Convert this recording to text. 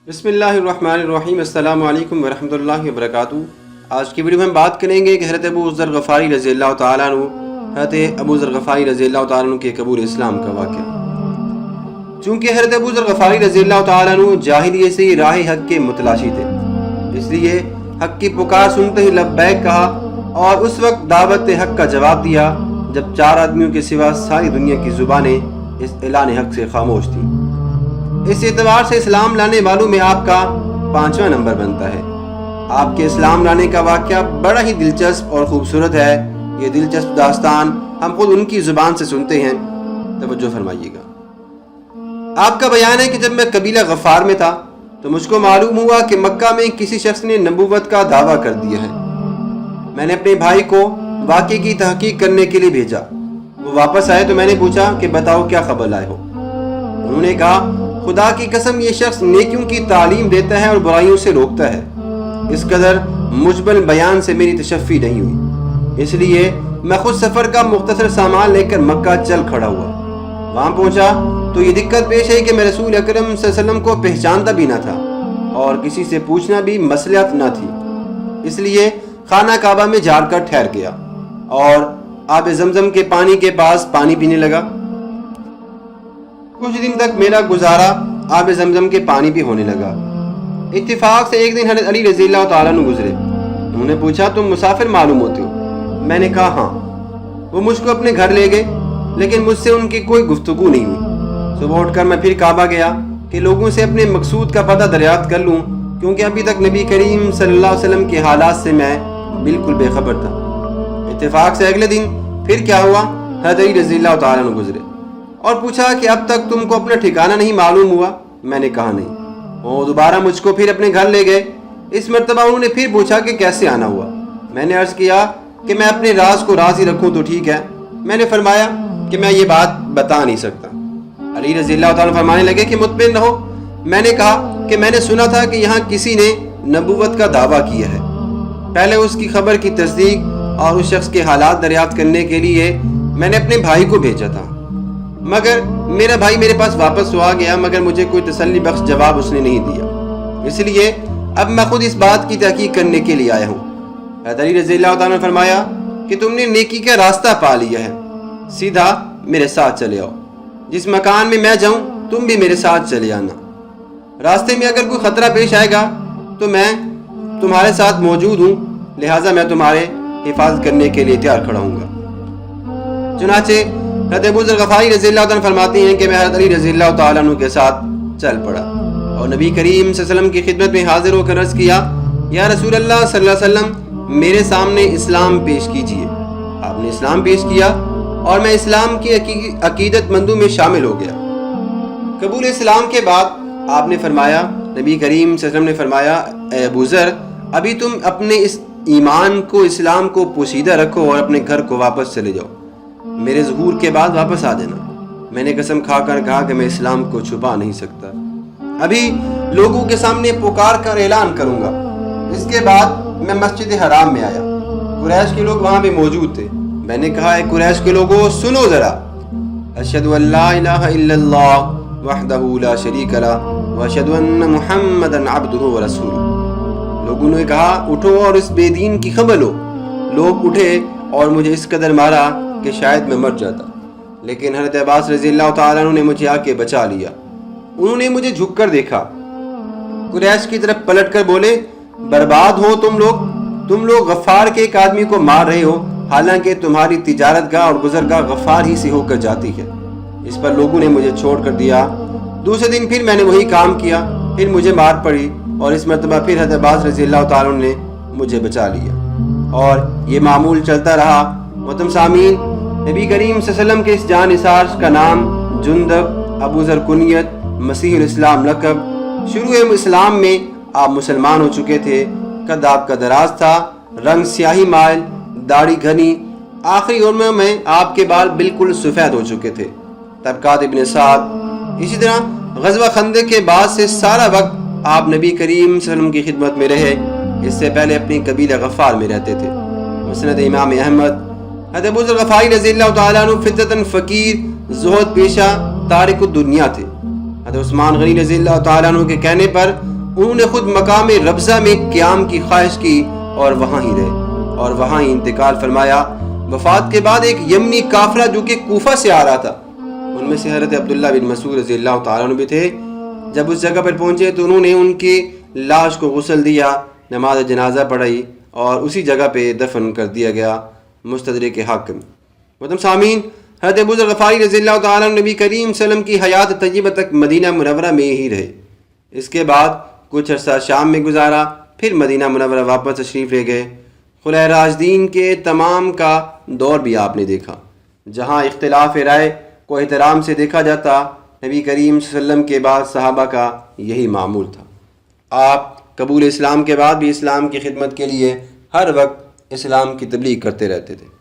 بسم اللہ الرحمن الرحیم۔ السلام علیکم ورحمۃ اللہ وبرکاتہ۔ آج کی ویڈیو میں ہم بات کریں گے کہ حضرت ابو ذر غفاری رضی اللہ تعالیٰ عنہ، حضرت ابو ذر غفاری رضی اللہ تعالیٰ عنہ کے قبول اسلام کا واقعہ۔ چونکہ حضرت ابو ذر غفاری رضی اللہ تعالیٰ عنہ جاہلیت سے ہی راہ حق کے متلاشی تھے، اس لیے حق کی پکار سنتے ہی لبیک کہا اور اس وقت دعوت حق کا جواب دیا جب 4 آدمیوں کے سوا ساری دنیا کی زبانیں اس اعلان حق سے خاموش تھیں۔ اس اعتبار سے اسلام لانے والوں میں آپ کا 5واں نمبر بنتا ہے۔ آپ کے اسلام لانے کا واقعہ بڑا ہی دلچسپ اور خوبصورت ہے۔ یہ دلچسپ داستان ہم خود ان کی زبان سے سنتے ہیں، توجہ فرمائیے گا۔ آپ کا بیان ہے کہ جب میں قبیلہ غفار میں تھا تو مجھ کو معلوم ہوا کہ مکہ میں کسی شخص نے نبوت کا دعویٰ کر دیا ہے۔ میں نے اپنے بھائی کو واقعے کی تحقیق کرنے کے لیے بھیجا۔ وہ واپس آئے تو میں نے پوچھا کہ بتاؤ کیا خبر لائے ہو۔ انہوں نے کہا، خدا کی قسم یہ شخص نیکیوں کی تعلیم دیتا ہے اور برائیوں سے روکتا ہے۔ اس قدر مجمل بیان سے میری تشفی نہیں ہوئی، اس لیے میں خود سفر کا مختصر سامان لے کر مکہ چل کھڑا ہوا۔ وہاں پہنچا تو یہ دقت پیش ہے کہ میں رسول اکرم صلی اللہ علیہ وسلم کو پہچانتا بھی نہ تھا اور کسی سے پوچھنا بھی مصلحت نہ تھی، اس لیے خانہ کعبہ میں جا کر ٹھہر گیا اور آب زمزم کے پانی کے پاس پانی پینے لگا۔ کچھ دن تک میرا گزارا آب زمزم کے پانی بھی ہونے لگا۔ اتفاق سے ایک دن حضرت علی رضی اللہ تعالیٰ عنہ گزرے۔ انہوں نے پوچھا، تم مسافر معلوم ہوتے ہو؟ میں نے کہا ہاں۔ وہ مجھ کو اپنے گھر لے گئے، لیکن مجھ سے ان کی کوئی گفتگو نہیں ہوئی۔ صبح اٹھ کر میں پھر کعبہ گیا کہ لوگوں سے اپنے مقصود کا پتہ دریافت کر لوں، کیونکہ ابھی تک نبی کریم صلی اللہ علیہ وسلم کے حالات سے میں بالکل بے خبر تھا۔ اتفاق سے اگلے دن پھر کیا ہوا، حضرت علی رضی اللہ تعالیٰ عنہ گزرے اور پوچھا کہ اب تک تم کو اپنا ٹھکانہ نہیں معلوم ہوا؟ میں نے کہا نہیں۔ وہ دوبارہ مجھ کو پھر اپنے گھر لے گئے۔ اس مرتبہ انہوں نے پھر پوچھا کہ کیسے آنا ہوا۔ میں نے عرض کیا کہ میں اپنے راز کو راز ہی رکھوں تو ٹھیک ہے۔ میں نے فرمایا کہ میں یہ بات بتا نہیں سکتا۔ علی رضی اللہ تعالیٰ فرمانے لگے کہ مطمئن رہو۔ میں نے کہا کہ میں نے سنا تھا کہ یہاں کسی نے نبوت کا دعویٰ کیا ہے۔ پہلے اس کی خبر کی تصدیق اور اس شخص کے حالات دریافت کرنے کے لیے میں نے اپنے بھائی کو بھیجا تھا، مگر میرا بھائی میرے پاس واپس تو آ گیا، مگر مجھے کوئی تسلی بخش جواب اس نے نہیں دیا، اس لیے اب میں خود اس بات کی تحقیق کرنے کے لیے آیا ہوں۔ حضرت علی رضی اللہ تعالیٰ نے فرمایا کہ تم نے نیکی کا راستہ پا لیا ہے، سیدھا میرے ساتھ چلے آؤ۔ جس مکان میں جاؤں تم بھی میرے ساتھ چلے آنا۔ راستے میں اگر کوئی خطرہ پیش آئے گا تو میں تمہارے ساتھ موجود ہوں، لہٰذا میں تمہارے حفاظت کرنے کے لیے تیار کھڑا ہوں گا۔ چنانچہ حضرت ابو ذر غفاری رضی اللہ تعالیٰ فرماتے ہیں کہ میں حضرت علی رضی اللہ تعالیٰ عنہ کے ساتھ چل پڑا اور نبی کریم صلی اللہ علیہ وسلم کی خدمت میں حاضر ہو کر عرض کیا، یا رسول اللہ صلی اللہ علیہ وسلم میرے سامنے اسلام پیش کیجیے۔ آپ نے اسلام پیش کیا اور میں اسلام کی عقیدت مندوں میں شامل ہو گیا۔ قبول اسلام کے بعد آپ نے فرمایا، نبی کریم صلی اللہ علیہ وسلم نے فرمایا، اے ابو ذر، ابھی تم اپنے اس ایمان کو، اسلام کو پوشیدہ رکھو اور اپنے گھر کو واپس چلے جاؤ، میرے ظہور کے بعد واپس آ دینا۔ میں نے قسم کھا کر کہا کہ میں اسلام کو چھپا نہیں سکتا، ابھی لوگوں کے سامنے پکار کر اعلان کروں گا۔ اس کے بعد میں مسجد حرام میں آیا، قریش کے لوگ وہاں بھی موجود تھے۔ میں نے کہا، اے قریش کے لوگوں سنو ذرا، اشہد ان لا الہ الا اللہ وحدہ لا شریک لہ واشہد ان محمدا عبدہ ورسولہ۔ لوگوں نے کہا، اٹھو اور اس بے دین کی خبر لو۔ لوگ اٹھے اور مجھے اس قدر مارا کہ شاید میں مر جاتا، لیکن حضرت عباس رضی اللہ تعالیٰ عنہ نے مجھے آ کے بچا لیا۔ انہوں نے مجھے جھک کر دیکھا، قریش کی طرف پلٹ کر بولے، برباد ہو تم لوگ غفار کے ایک آدمی کو مار رہے ہو، حالانکہ تمہاری تجارت گاہ اور گزرگاہ غفار ہی سے ہو کر جاتی ہے۔ اس پر لوگوں نے مجھے چھوڑ کر دیا۔ دوسرے دن پھر میں نے وہی کام کیا، پھر مجھے مار پڑی اور اس مرتبہ پھر حضرت عباس رضی اللہ تعالیٰ عنہ نے مجھے بچا لیا، اور یہ معمول چلتا رہا۔ محترم سامعین، نبی کریم صلی اللہ علیہ وسلم کے اس جان نثار کا نام جندب، ابو ذر کنیت، مسیح الاسلام لقب۔ شروع اسلام میں آپ مسلمان ہو چکے تھے، قد آپ کا دراز تھا، رنگ سیاہی مائل، داڑھی گھنی، آخری عمر میں آپ کے بال بالکل سفید ہو چکے تھے۔ طبقات ابن سعد۔ اسی طرح غزوہ خندق کے بعد سے سارا وقت آپ نبی کریم صلی اللہ علیہ وسلم کی خدمت میں رہے، اس سے پہلے اپنی قبیلہ غفار میں رہتے تھے۔ مسند امام احمد۔ حضرت ابو ذر غفاری رضی اللہ تعالیٰ عنہ فطرتاً فقیر، زہد پیشہ، تارک الدنیا تھے۔ حضرت عثمان غنی رضی اللہ تعالیٰ عنہ کے کہنے پر انہوں نے خود مقام ربضہ میں قیام کی خواہش کی اور وہاں ہی رہے اور وہاں ہی انتقال فرمایا۔ وفات کے بعد ایک یمنی کافرہ جو کہ کوفہ سے آ رہا تھا، ان میں سے حضرت عبداللہ بن مسعود رضی اللہ تعالیٰ عنہ بھی تھے، جب اس جگہ پر پہنچے تو انہوں نے ان کی لاش کو غسل دیا، نماز جنازہ پڑھائی اور اسی جگہ پہ دفن کر دیا گیا۔ مستدرک حاکم۔ محترم سامعین، حضرت ابو ذر غفاری رضی اللہ تعالیٰ عنہ نبی کریم صلی اللہ علیہ وسلم کی حیات طیبہ تک مدینہ منورہ میں ہی رہے۔ اس کے بعد کچھ عرصہ شام میں گزارا، پھر مدینہ منورہ واپس تشریف لے گئے۔ خلفائے راشدین کے تمام کا دور بھی آپ نے دیکھا، جہاں اختلاف رائے کو احترام سے دیکھا جاتا، نبی کریم صلی اللہ علیہ وسلم کے بعد صحابہ کا یہی معمول تھا۔ آپ قبول اسلام کے بعد بھی اسلام کی خدمت کے لیے ہر وقت اسلام کی تبلیغ کرتے رہتے تھے۔